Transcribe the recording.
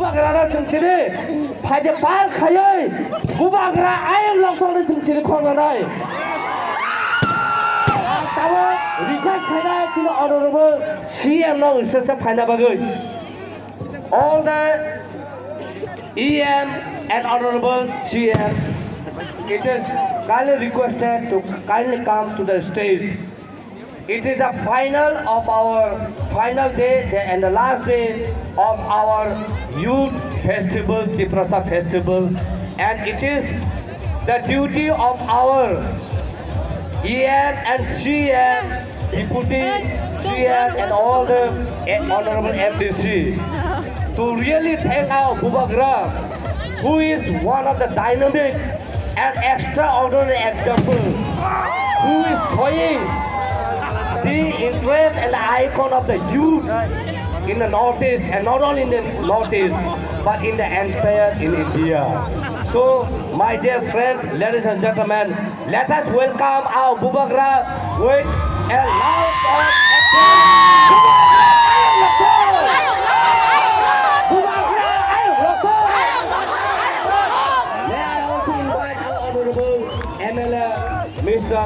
bubagra chungchini phaje pal khayai bubagra ayok lokthun chungchini khonganai tabo request khaina chino honorable CM no instruction phaina bagai all the EM and honorable CM it is kindly requested to kindly come to the stage. It is the final of our final day and the last day of our youth festival, Tiprasa festival, and it is the duty of our EM and CM, deputy CM, and all the honorable MDC to really thank our bubagra, who is one of the dynamic and extraordinary example, who is showing the interest and the icon of the youth in the Northeast, and not only in the Northeast, but in the entire in India. So, my dear friends, ladies and gentlemen, let us welcome our bubagra with a loud